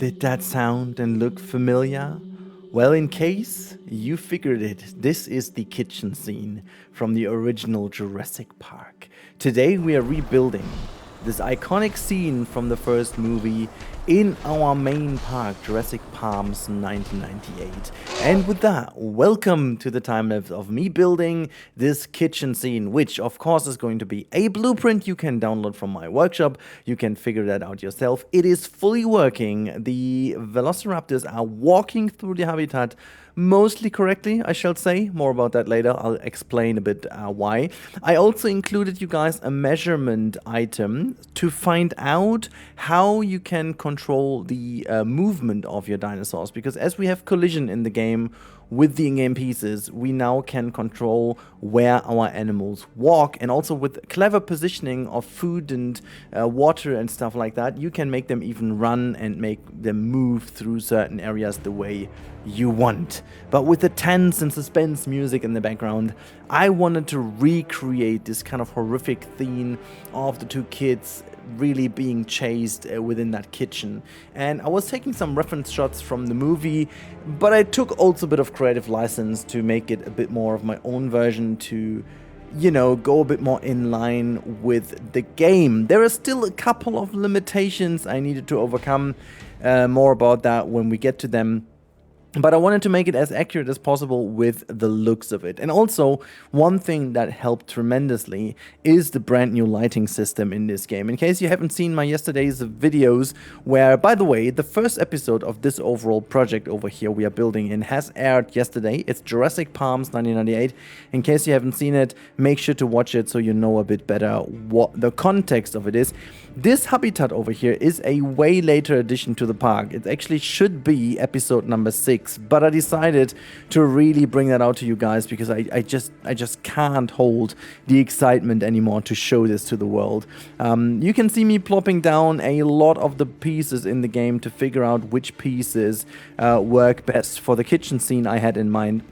Did that sound and look familiar? Well, in case you figured it, this is the kitchen scene from the original Jurassic Park. Today we are rebuilding this iconic scene from the first movie in our main park, Jurassic Palms 1998. And with that, welcome to the time lapse of me building this kitchen scene, which of course is going to be a blueprint you can download from my workshop. You can figure that out yourself. It is fully working. The velociraptors are walking through the habitat mostly correctly, I shall say. More about that later. I'll explain a bit why. I also included you guys a measurement item to find out how you can control the movement of your dinosaurs, because as we have collision in the game with the in-game pieces, we now can control where our animals walk, and also with clever positioning of food and water and stuff like that, you can make them even run and make them move through certain areas the way you want. But with the tense and suspense music in the background, I wanted to recreate this kind of horrific theme of the two kids really being chased within that kitchen. And I was taking some reference shots from the movie, but I took also a bit of creative license to make it a bit more of my own version, to go a bit more in line with the game. There are still a couple of limitations I needed to overcome. More about that when we get to them. But I wanted to make it as accurate as possible with the looks of it. And also, one thing that helped tremendously is the brand new lighting system in this game. In case you haven't seen my yesterday's videos, where, by the way, the first episode of this overall project over here we are building in has aired yesterday. It's Jurassic Palms 1998. In case you haven't seen it, make sure to watch it so you know a bit better what the context of it is. This habitat over here is a way later addition to the park. It actually should be episode number 6, but I decided to really bring that out to you guys because I just can't hold the excitement anymore to show this to the world. You can see me plopping down a lot of the pieces in the game to figure out which pieces work best for the kitchen scene I had in mind.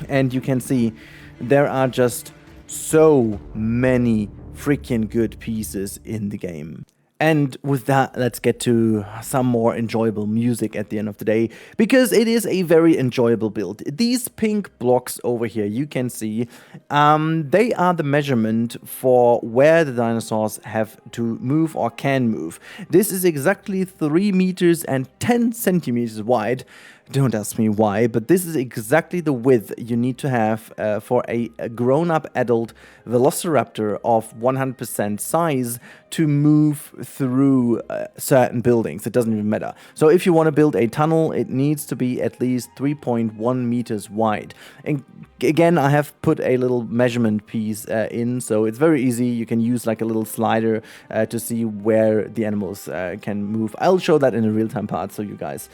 And you can see there are just so many freaking good pieces in the game. And with that, let's get to some more enjoyable music at the end of the day, because it is a very enjoyable build. These pink blocks over here, you can see, they are the measurement for where the dinosaurs have to move or can move. This is exactly 3 meters and 10 centimeters wide. Don't ask me why, but this is exactly the width you need to have for a grown-up adult velociraptor of 100% size to move through certain buildings. It doesn't even matter. So if you want to build a tunnel, it needs to be at least 3.1 meters wide. And again, I have put a little measurement piece in, so it's very easy. You can use like a little slider to see where the animals can move. I'll show that in a real-time part so you guys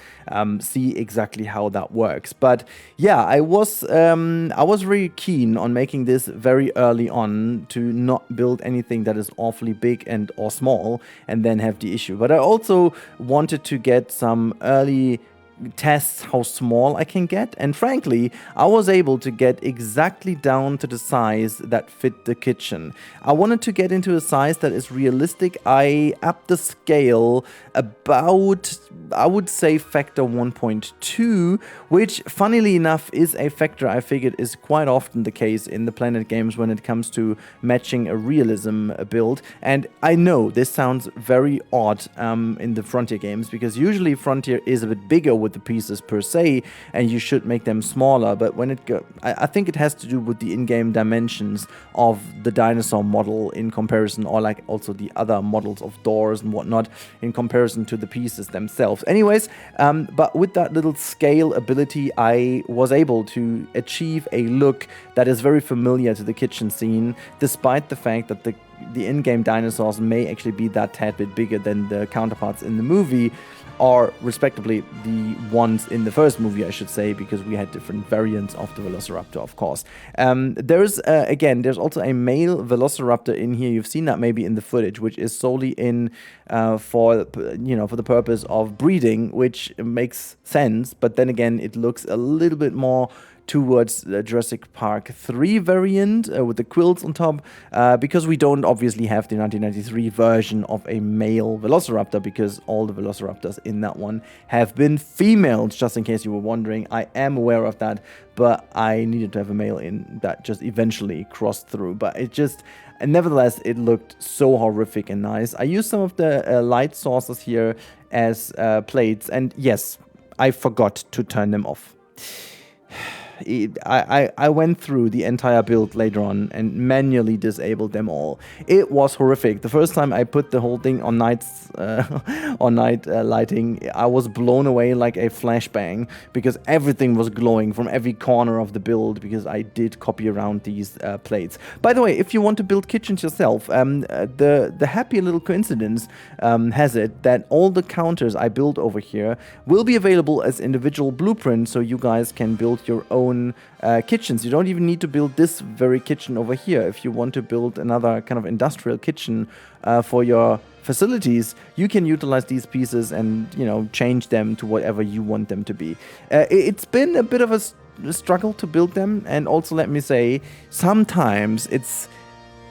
see exactly how that works. But yeah, I was really keen on making this very early on to not build anything that is awfully big and or small and then have the issue. But I also wanted to get some early tests how small I can get, and frankly I was able to get exactly down to the size that fit the kitchen. I wanted to get into a size that is realistic. I upped the scale about, I would say, factor 1.2, which funnily enough is a factor I figured is quite often the case in the Planet games when it comes to matching a realism build. And I know this sounds very odd in the Frontier games, because usually Frontier is a bit bigger with the pieces per se, and you should make them smaller. But when I think it has to do with the in-game dimensions of the dinosaur model in comparison, or like also the other models of doors and whatnot in comparison to the pieces themselves. Anyways, but with that little scale ability, I was able to achieve a look that is very familiar to the kitchen scene, despite the fact that the in-game dinosaurs may actually be that tad bit bigger than the counterparts in the movie, or respectively the ones in the first movie, I should say, because we had different variants of the Velociraptor, of course. There's also a male Velociraptor in here. You've seen that maybe in the footage, which is solely in for the purpose of breeding, which makes sense. But then again, it looks a little bit more towards the Jurassic Park 3 variant with the quills on top, because we don't obviously have the 1993 version of a male Velociraptor, because all the Velociraptors in that one have been females, just in case you were wondering. I am aware of that, but I needed to have a male in that just eventually crossed through. But it just, and nevertheless, it looked so horrific and nice. I used some of the light sources here as plates, and yes, I forgot to turn them off. I went through the entire build later on and manually disabled them all. It was horrific. The first time I put the whole thing on night lighting, I was blown away like a flashbang, because everything was glowing from every corner of the build, because I did copy around these plates. By the way, if you want to build kitchens yourself, the happy little coincidence has it that all the counters I build over here will be available as individual blueprints, so you guys can build your own kitchens. You don't even need to build this very kitchen over here. If you want to build another kind of industrial kitchen for your facilities, you can utilize these pieces and, you know, change them to whatever you want them to be. It's been a bit of a struggle to build them, and also let me say, sometimes it's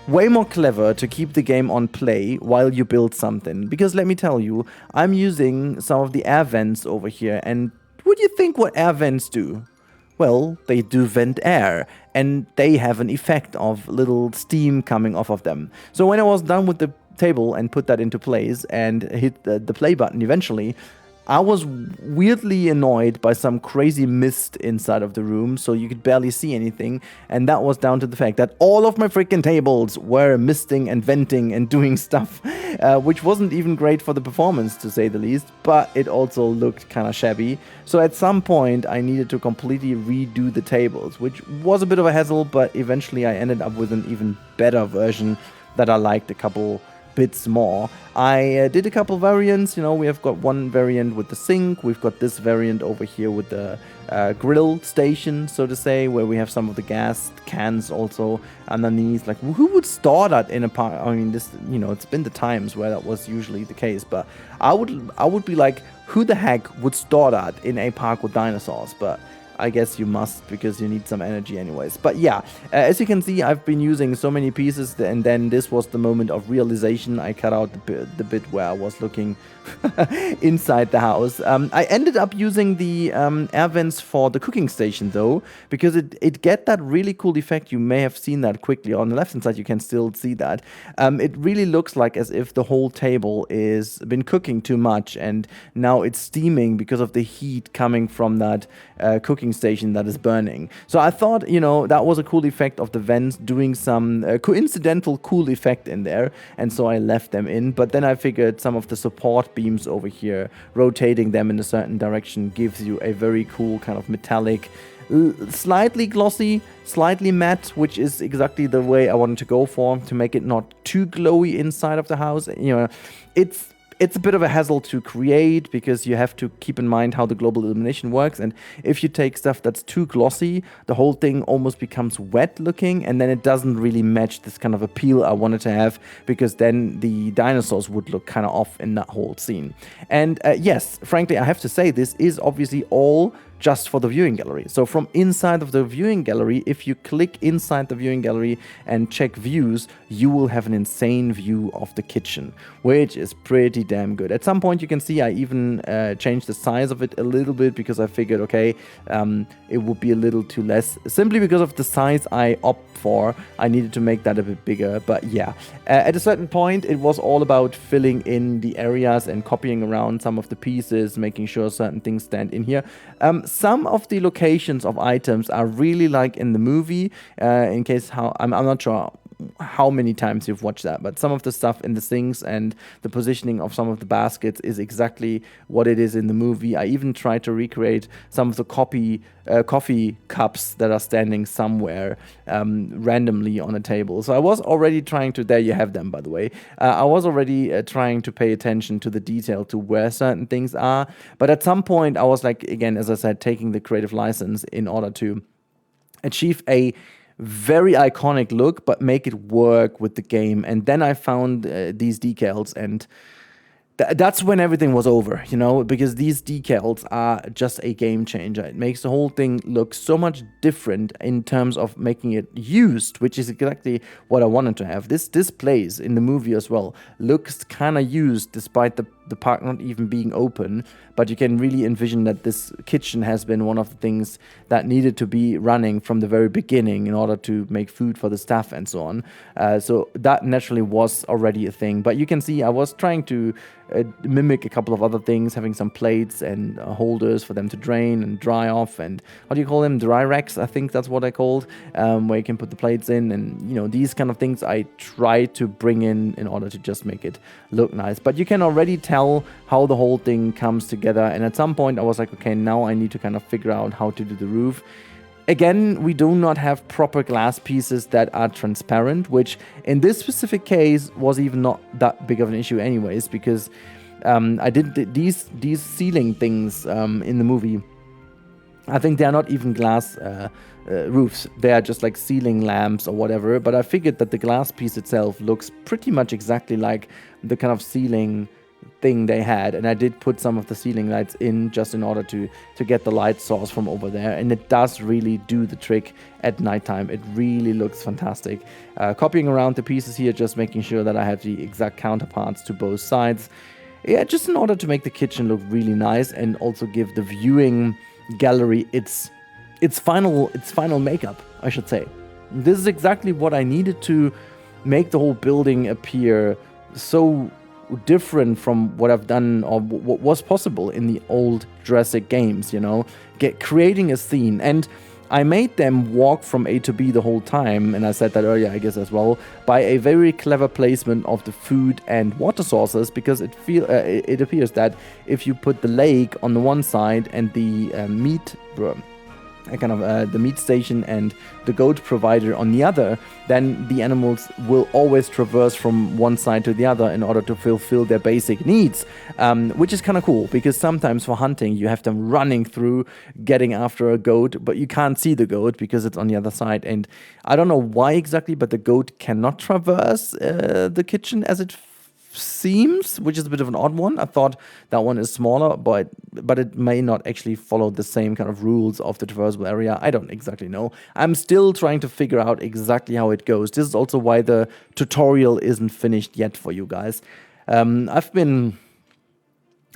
way more clever to keep the game on play while you build something, because let me tell you, I'm using some of the air vents over here, and what do you think what air vents do? Well, they do vent air, and they have an effect of little steam coming off of them. So when I was done with the table and put that into place and hit the play button eventually, I was weirdly annoyed by some crazy mist inside of the room, so you could barely see anything, and that was down to the fact that all of my freaking tables were misting and venting and doing stuff, which wasn't even great for the performance, to say the least, but it also looked kind of shabby. So at some point, I needed to completely redo the tables, which was a bit of a hassle, but eventually I ended up with an even better version that I liked a couple bits more. I did a couple variants. You know, we have got one variant with the sink, we've got this variant over here with the grill station, so to say, where we have some of the gas cans also underneath. Like, who would store that in a park? I mean, this, you know, it's been the times where that was usually the case, but I would be like, who the heck would store that in a park with dinosaurs? But I guess you must, because you need some energy anyways. But yeah, as you can see, I've been using so many pieces, and then this was the moment of realization. I cut out the bit where I was looking inside the house. I ended up using the air vents for the cooking station though, because it get that really cool effect. You may have seen that quickly on the left hand side. You can still see that. It really looks like as if the whole table is been cooking too much, and now it's steaming because of the heat coming from that cooking station that is burning. So I thought, you know, that was a cool effect of the vents doing some coincidental cool effect in there, and so I left them in. But then I figured some of the support beams over here, rotating them in a certain direction, gives you a very cool kind of metallic, slightly glossy, slightly matte, which is exactly the way I wanted to go for, to make it not too glowy inside of the house. You know, it's a bit of a hassle to create, because you have to keep in mind how the global illumination works, and if you take stuff that's too glossy, the whole thing almost becomes wet looking, and then it doesn't really match this kind of appeal I wanted to have, because then the dinosaurs would look kind of off in that whole scene. And yes, frankly, I have to say, this is obviously all just for the viewing gallery. So from inside of the viewing gallery, if you click inside the viewing gallery and check views, you will have an insane view of the kitchen, which is pretty damn good. At some point you can see I even changed the size of it a little bit, because I figured, okay, it would be a little too less. Simply because of the size I opt for, I needed to make that a bit bigger. But yeah, at a certain point, it was all about filling in the areas and copying around some of the pieces, making sure certain things stand in here. Some of the locations of items are really like in the movie, in case I'm not sure how many times you've watched that, but some of the stuff in the sinks and the positioning of some of the baskets is exactly what it is in the movie. I even tried to recreate some of the coffee cups that are standing somewhere randomly on a table. So I was already trying to, there you have them, by the way. I was already trying to pay attention to the detail, to where certain things are. But at some point I was like, again, as I said, taking the creative license in order to achieve a very iconic look, but make it work with the game. And then I found these decals, and that's when everything was over, you know, because these decals are just a game changer. It makes the whole thing look so much different in terms of making it used, which is exactly what I wanted to have. This displays in the movie as well looks kind of used despite the park not even being open, but you can really envision that this kitchen has been one of the things that needed to be running from the very beginning in order to make food for the staff and so on. So that naturally was already a thing. But you can see I was trying to mimic a couple of other things, having some plates and holders for them to drain and dry off, and what do you call them? Dry racks, I think that's what they're called, where you can put the plates in, and you know, these kind of things I try to bring in order to just make it look nice. But you can already tell how the whole thing comes together, and at some point I was like, okay, now I need to kind of figure out how to do the roof. Again, we do not have proper glass pieces that are transparent, which in this specific case was even not that big of an issue anyways, because I did these ceiling things in the movie. I think they are not even glass roofs. They are just like ceiling lamps or whatever, but I figured that the glass piece itself looks pretty much exactly like the kind of ceiling thing they had, and I did put some of the ceiling lights in just in order to get the light source from over there, and it does really do the trick at nighttime. It really looks fantastic. Copying around the pieces here, just making sure that I have the exact counterparts to both sides. Yeah, just in order to make the kitchen look really nice and also give the viewing gallery its final makeup, I should say. This is exactly what I needed to make the whole building appear so different from what I've done or what was possible in the old Jurassic games, you know, creating a scene. And I made them walk from A to B the whole time, and I said that earlier, I guess, as well, by a very clever placement of the food and water sources, because it appears that if you put the lake on the one side and the the meat station and the goat provider on the other, then the animals will always traverse from one side to the other in order to fulfill their basic needs, which is kind of cool, because sometimes for hunting you have them running through getting after a goat, but you can't see the goat because it's on the other side. And I don't know why exactly, but the goat cannot traverse the kitchen as it seems, which is a bit of an odd one. I thought that one is smaller, but it may not actually follow the same kind of rules of the traversable area. I don't exactly know. I'm still trying to figure out exactly how it goes. This is also why the tutorial isn't finished yet for you guys. I've been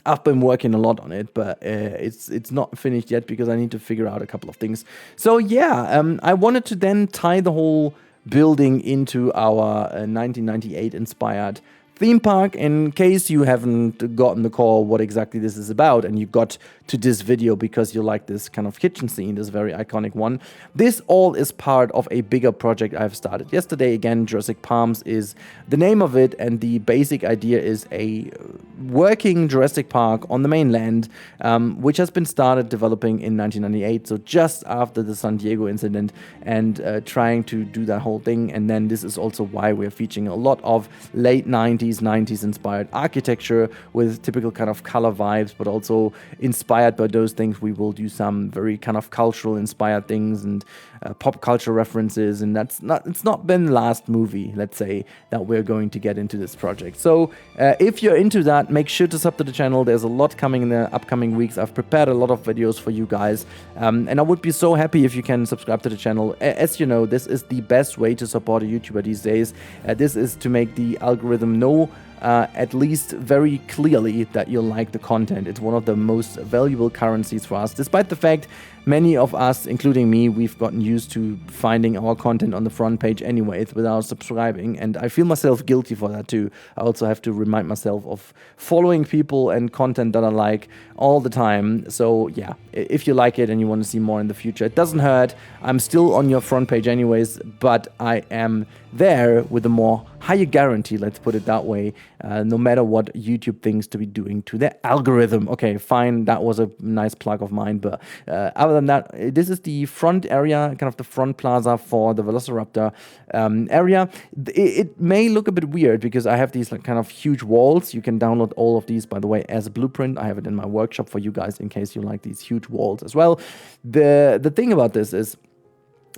working a lot on it, but it's not finished yet because I need to figure out a couple of things. So yeah, I wanted to then tie the whole building into our 1998 inspired theme park. In case you haven't gotten the call what exactly this is about, and you got to this video because you like this kind of kitchen scene, this very iconic one, this all is part of a bigger project I've started yesterday. Again, Jurassic Palms is the name of it, and the basic idea is a working Jurassic Park on the mainland, which has been started developing in 1998, so just after the San Diego incident, and trying to do that whole thing. And then this is also why we're featuring a lot of late 90s inspired architecture with typical kind of color vibes, but also inspired by those things. We will do some very kind of cultural inspired things and pop culture references, and it's not been the last movie, let's say, that we're going to get into this project. So if you're into that, make sure to sub to the channel. There's a lot coming in the upcoming weeks. I've prepared a lot of videos for you guys, and I would be so happy if you can subscribe to the channel. As you know, this is the best way to support a YouTuber these days. This is to make the algorithm know at least very clearly that you like the content. It's one of the most valuable currencies for us, despite the fact many of us, including me, we've gotten used to finding our content on the front page anyways without subscribing, and I feel myself guilty for that too. I also have to remind myself of following people and content that I like all the time. So yeah, if you like it and you want to see more in the future, it doesn't hurt. I'm still on your front page anyways, but I am there with a more higher guarantee, let's put it that way, no matter what YouTube thinks to be doing to their algorithm. Okay, fine, that was a nice plug of mine, but other than that, this is the front area, kind of the front plaza for the Velociraptor area. It may look a bit weird because I have these like kind of huge walls. You can download all of these, by the way, as a blueprint. I have it in my workshop for you guys in case you like these huge walls as well. The thing about this is,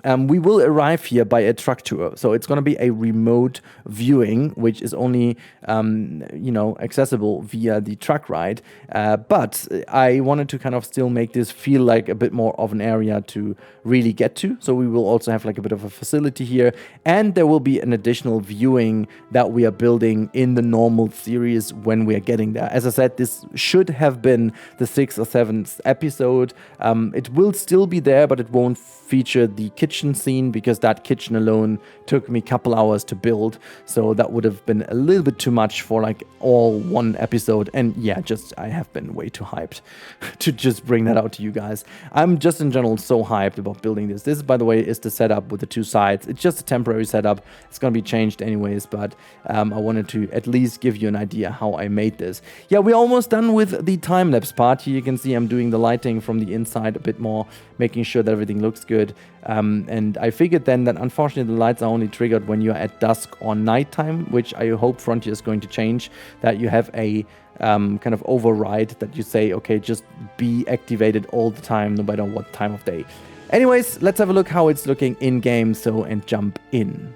we will arrive here by a truck tour. So it's going to be a remote viewing, which is only, accessible via the truck ride. But I wanted to kind of still make this feel like a bit more of an area to really get to. So we will also have like a bit of a facility here. And there will be an additional viewing that we are building in the normal series when we are getting there. As I said, this should have been the 6th or 7th episode. It will still be there, but it won't feature the kitchen scene because that kitchen alone took me a couple hours to build. So that would have been a little bit too much for like all one episode. And yeah, I have been way too hyped to just bring that out to you guys. I'm just in general so hyped about building this. This, by the way, is the setup with the 2 sides. It's just a temporary setup. It's going to be changed anyways, but I wanted to at least give you an idea how I made this. Yeah, we're almost done with the time-lapse part. Here you can see I'm doing the lighting from the inside a bit more, making sure that everything looks good. And I figured then that unfortunately the lights are only triggered when you're at dusk or nighttime, which I hope Frontier is going to change, that you have a kind of override that you say, okay, just be activated all the time, no matter what time of day. Anyways, let's have a look how it's looking in-game, and jump in.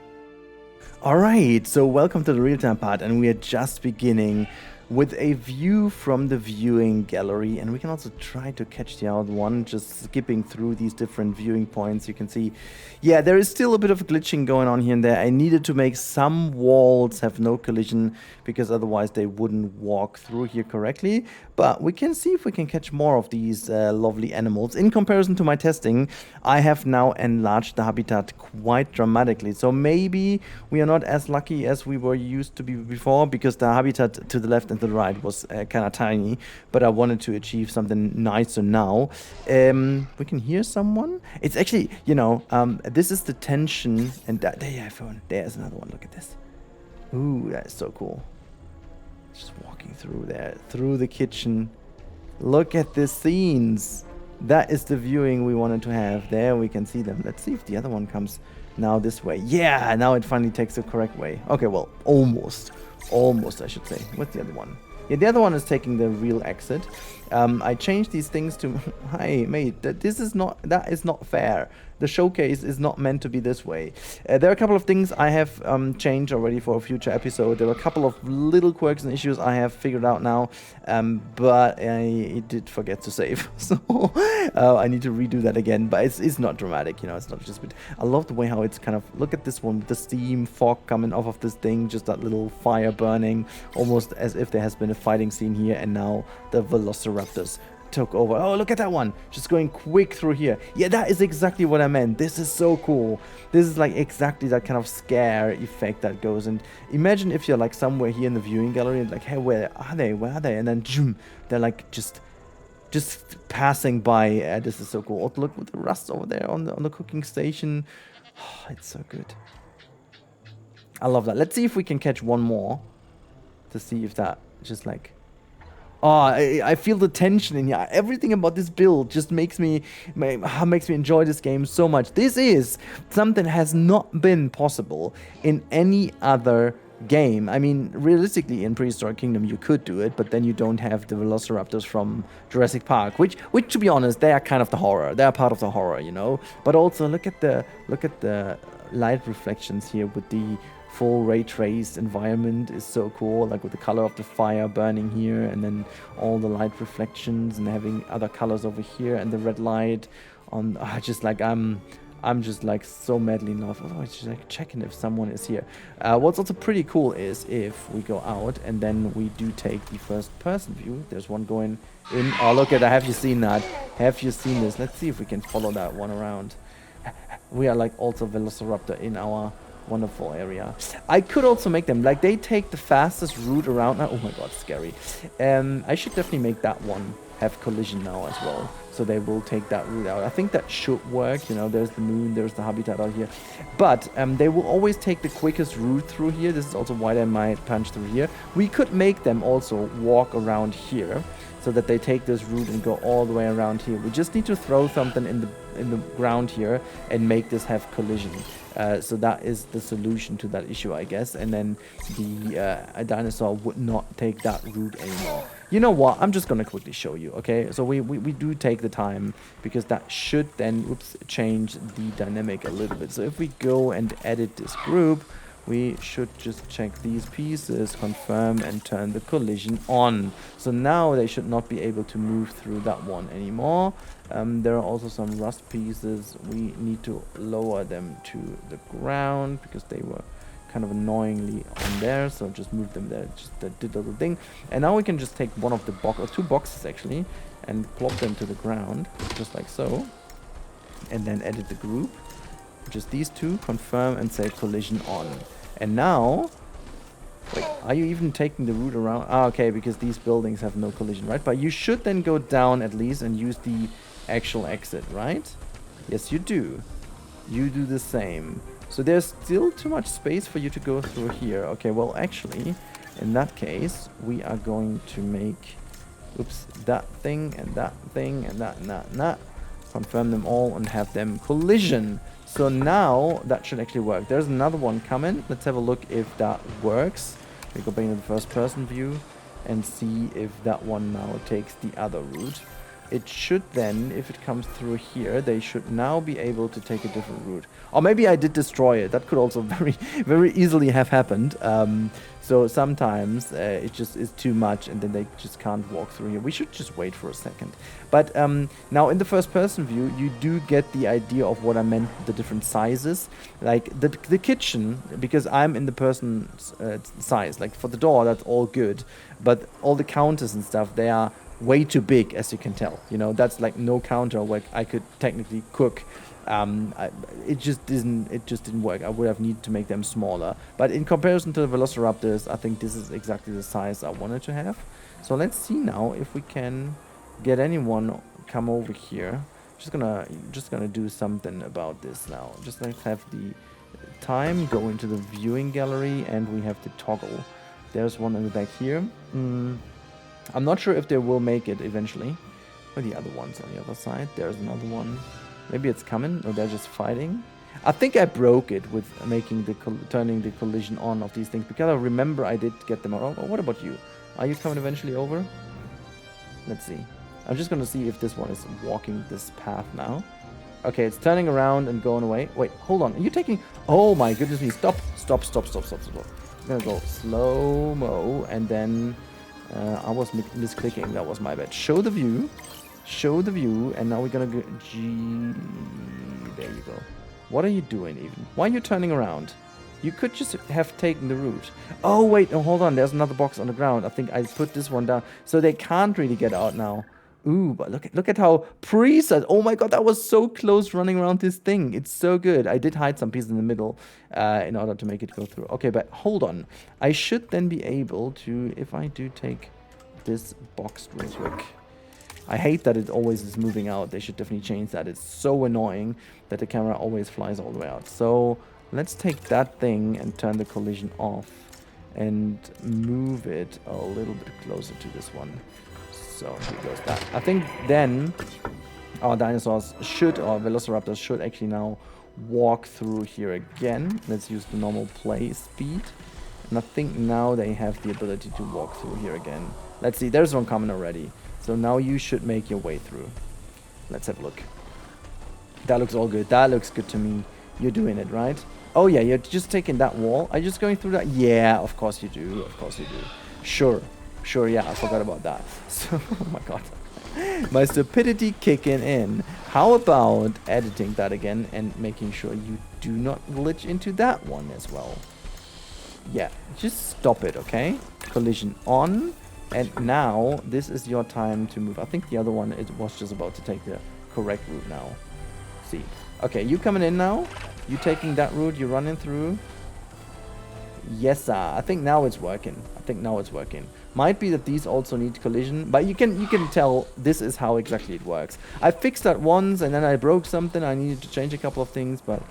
Alright, so welcome to the real-time part, and we are just beginning with a view from the viewing gallery, and we can also try to catch the other one, just skipping through these different viewing points. You can see, yeah, there is still a bit of glitching going on here and there. I needed to make some walls have no collision because otherwise they wouldn't walk through here correctly. But we can see if we can catch more of these lovely animals. In comparison to my testing, I have now enlarged the habitat quite dramatically. So maybe we are not as lucky as we were used to be before, because the habitat to the left and to the right was kind of tiny. But I wanted to achieve something nicer now. We can hear someone. It's actually, this is the tension. And there you have one. There's another one. Look at this. Ooh, that is so cool. Just walking through there, through the kitchen. Look at the scenes. That is the viewing we wanted to have. There we can see them. Let's see if the other one comes now this way. Yeah, now it finally takes the correct way. Okay, well, almost. Almost, I should say. What's the other one? Yeah, the other one is taking the real exit. I changed these things to... Hi, mate, that is not fair. The showcase is not meant to be this way. There are a couple of things I have changed already for a future episode. There were a couple of little quirks and issues I have figured out now, but I did forget to save. So I need to redo that again, but it's not dramatic, it's not just... I love the way how it's kind of... Look at this one with the steam fog coming off of this thing, just that little fire burning, almost as if there has been a fighting scene here, and now the velociraptors took over. Oh, look at that one, just going quick through here. Yeah, that is exactly what I meant. This is so cool. This is like exactly that kind of scare effect that goes. And imagine if you're like somewhere here in the viewing gallery and like, hey, where are they, and then zoom, they're like just passing by. This is so cool. Oh, look with the rust over there on the cooking station. Oh, it's so good. I love that. Let's see if we can catch one more to see if that just like... Oh, I feel the tension in here. Everything about this build just makes me enjoy this game so much. This is something that has not been possible in any other game. I mean, realistically, in Prehistoric Kingdom, you could do it, but then you don't have the velociraptors from Jurassic Park, which to be honest, they are kind of the horror. They are part of the horror, But also, look at the light reflections here with the full ray traced environment is so cool, like with the color of the fire burning here, and then all the light reflections, and having other colors over here, and the red light on. I'm just like so madly in love. Oh, it's just like checking if someone is here. What's also pretty cool is if we go out and then we do take the first person view. There's one going in. Oh, look at that. Have you seen that? Have you seen this? Let's see if we can follow that one around. We are like also Velociraptor in our wonderful area. I could also make them like they take the fastest route around now. Oh my god, scary. I should definitely make that one have collision now as well, so they will take that route out. I think that should work. There's the moon, there's the habitat out here, but they will always take the quickest route through here. This is also why they might punch through here. We could make them also walk around here. so that they take this route and go all the way around here. We just need to throw something in the ground here and make this have collision. So that is the solution to that issue, I guess. And then a dinosaur would not take that route anymore. You know what? I'm just gonna quickly show you, okay? So we do take the time, because that should then, change the dynamic a little bit. So if we go and edit this group, we should just check these pieces, confirm, and turn the collision on. So now they should not be able to move through that one anymore. There are also some rust pieces. We need to lower them to the ground because they were kind of annoyingly on there. So just move them there, just did the little thing. And now we can just take one of the two boxes actually, and plop them to the ground, just like so. And then edit the group. Just these two, confirm, and say collision on. And now, wait, are you even taking the route around? Ah, okay, because these buildings have no collision, right? But you should then go down at least and use the actual exit, right? Yes, you do. You do the same. So there's still too much space for you to go through here. Okay, well, actually, in that case, we are going to make, that thing and that thing and that and that and that. Confirm them all and have them collision. So now that should actually work. There's another one coming. Let's have a look if that works. We go back into the first person view and see if that one now takes the other route. It should then, if it comes through here, they should now be able to take a different route. Or maybe I did destroy it. That could also very easily have happened. So sometimes it just is too much and then they just can't walk through here. We should just wait for a second. But now in the first person view, you do get the idea of what I meant, the different sizes. Like the kitchen, because I'm in the person's size. Like for the door, that's all good. But all the counters and stuff, they are way too big, as you can tell. You know, that's like no counter where I could technically cook. It just didn't work. I would have needed to make them smaller. But in comparison to the Velociraptors, I think this is exactly the size I wanted to have. So let's see now if we can get anyone come over here. Just gonna do something about this now. Just let's have the time go into the viewing gallery, and we have the toggle. There's one in the back here. I'm not sure if they will make it eventually. Where are the other ones on the other side? There's another one. Maybe it's coming, or they're just fighting. I think I broke it with making turning the collision on of these things, because I remember I did get them out. Oh, what about you? Are you coming eventually over? Let's see. I'm just gonna see if this one is walking this path now. Okay, it's turning around and going away. Wait, hold on. Are you taking... Oh my goodness me. Stop. I'm gonna go slow-mo, and then... I was misclicking. That was my bad. Show the view, and now we're gonna go G. There you go. What are you doing even? Why are you turning around? You could just have taken the route. Oh wait, no, hold on. There's another box on the ground. I think I put this one down, so they can't really get out now. Ooh, but look at how precise. Oh my god, that was so close running around this thing. It's so good. I did hide some pieces in the middle in order to make it go through. Okay, but hold on. I should then be able to, if I do take this box real quick. I hate that it always is moving out. They should definitely change that. It's so annoying that the camera always flies all the way out. So let's take that thing and turn the collision off and move it a little bit closer to this one. So here goes that. I think then our dinosaurs should, or Velociraptors should actually now walk through here again. Let's use the normal play speed. And I think now they have the ability to walk through here again. Let's see, there's one coming already. So now you should make your way through. Let's have a look. That looks all good. That looks good to me. You're doing it, right? Oh yeah, you're just taking that wall. Are you just going through that? Yeah, of course you do. Of course you do. Sure, yeah, I forgot about that. So, oh my god. My stupidity kicking in. How about editing that again and making sure you do not glitch into that one as well? Yeah, just stop it, okay? Collision on. And now, this is your time to move. I think the other one, it was just about to take the correct route now. See. Okay, you coming in now? You taking that route, you running through? Yes, sir. I think now it's working. Might be that these also need collision, but you can tell this is how exactly it works. I fixed that once, and then I broke something. I needed to change a couple of things, but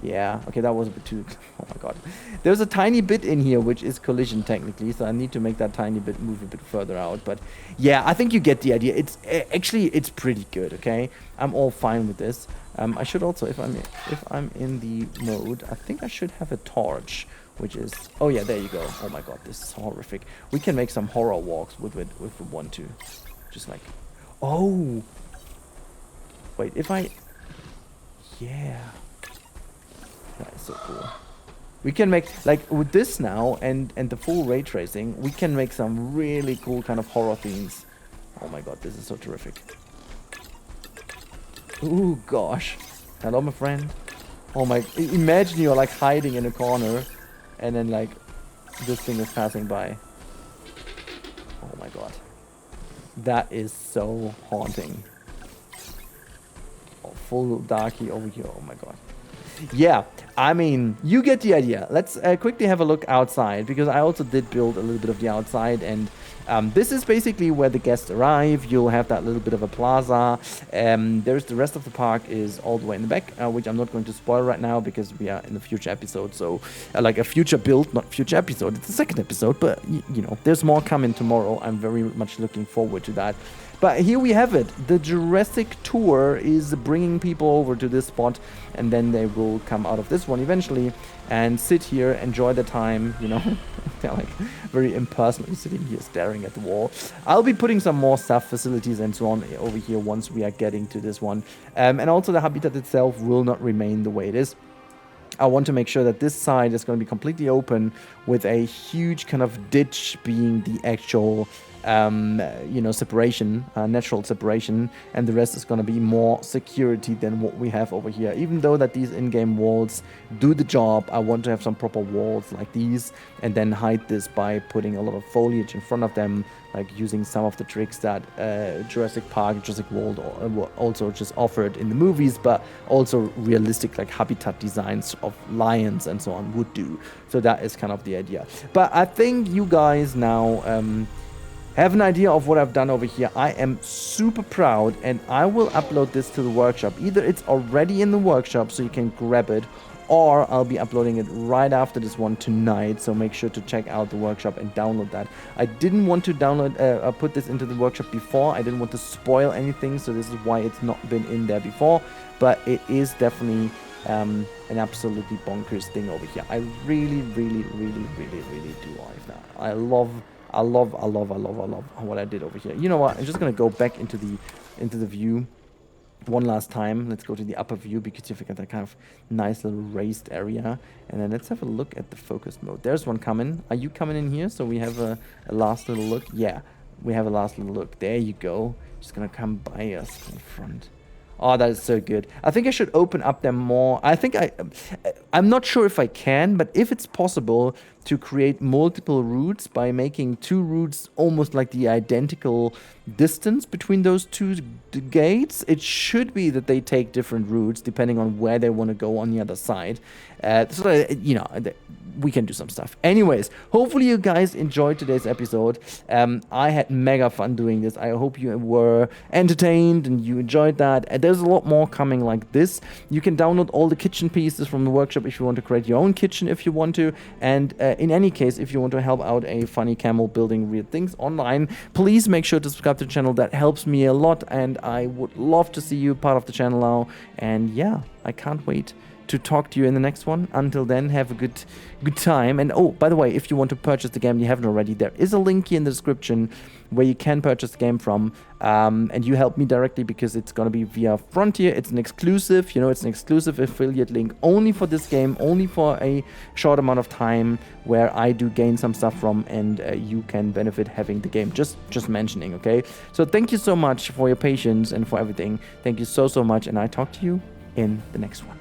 Yeah, okay, that was a bit too... Oh my god. There's a tiny bit in here which is collision technically, so I need to make that tiny bit move a bit further out. But yeah, I think you get the idea. It's actually, it's pretty good, okay? I'm all fine with this. I should also, if I'm in the mode, I think I should have a torch, which is... Oh yeah, there you go. Oh my god, this is horrific. We can make some horror walks with it if we want to. Just like... Oh! Wait, if I... Yeah... That is so cool. We can make, like, with this now and the full ray tracing, we can make some really cool kind of horror themes. Oh my god, this is so terrific. Ooh, gosh. Hello, my friend. Oh my... Imagine you're, like, hiding in a corner and then, like, this thing is passing by. Oh my god. That is so haunting. Oh, full darky over here. Oh my god. Yeah, I mean, you get the idea. Let's quickly have a look outside, because I also did build a little bit of the outside, and this is basically where the guests arrive. You'll have that little bit of a plaza. There's the rest of the park is all the way in the back, which I'm not going to spoil right now because we are in the future episode. So, like a future build, not future episode. It's the second episode, but you know, there's more coming tomorrow. I'm very much looking forward to that. But here we have it. The Jurassic tour is bringing people over to this spot, and then they will come out of this one eventually and sit here, enjoy the time, you know. They're like very impersonally sitting here staring at the wall. I'll be putting some more staff facilities and so on over here once we are getting to this one. And also the habitat itself will not remain the way it is. I want to make sure that this side is going to be completely open with a huge kind of ditch being the actual you know, separation, natural separation, and the rest is going to be more security than what we have over here. Even though that these in-game walls do the job, I want to have some proper walls like these, and then hide this by putting a lot of foliage in front of them, like using some of the tricks that Jurassic Park, Jurassic World also just offered in the movies, but also realistic like habitat designs of lions and so on would do. So that is kind of the idea. But I think you guys now have an idea of what I've done over here. I am super proud, and I will upload this to the workshop. Either it's already in the workshop so you can grab it, or I'll be uploading it right after this one tonight, so make sure to check out the workshop and download that. I didn't want to download put this into the workshop before. I didn't want to spoil anything, so this is why it's not been in there before, but it is definitely an absolutely bonkers thing over here. I really do like that. I love what I did over here. You know what? I'm just gonna go back into the view one last time. Let's go to the upper view because you've got that kind of nice little raised area. And then let's have a look at the focus mode. There's one coming. Are you coming in here? So we have a last little look. Yeah, we have a last little look. There you go. Just gonna come by us in front. Oh, that is so good. I think I should open up them more. I think I'm not sure if I can, but if it's possible to create multiple routes by making two routes almost like the identical distance between those two gates, it should be that they take different routes depending on where they want to go on the other side. So that, you know, we can do some stuff. Anyways, hopefully you guys enjoyed today's episode. I had mega fun doing this. I hope you were entertained and you enjoyed that. And there's a lot more coming like this. You can download all the kitchen pieces from the workshop if you want to create your own kitchen if you want to. And in any case, if you want to help out a funny camel building weird things online, please make sure to subscribe to the channel. That helps me a lot, and I would love to see you part of the channel now. And yeah, I can't wait to talk to you in the next one. Until then, have a good time. And oh, by the way, if you want to purchase the game, you haven't already, there is a link here in the description where you can purchase the game from, and you help me directly because it's going to be via Frontier. It's an exclusive, you know, it's an exclusive affiliate link only for this game, only for a short amount of time, where I do gain some stuff from, and you can benefit having the game. Just mentioning, okay? So thank you so much for your patience and for everything. Thank you so much, and I talk to you in the next one.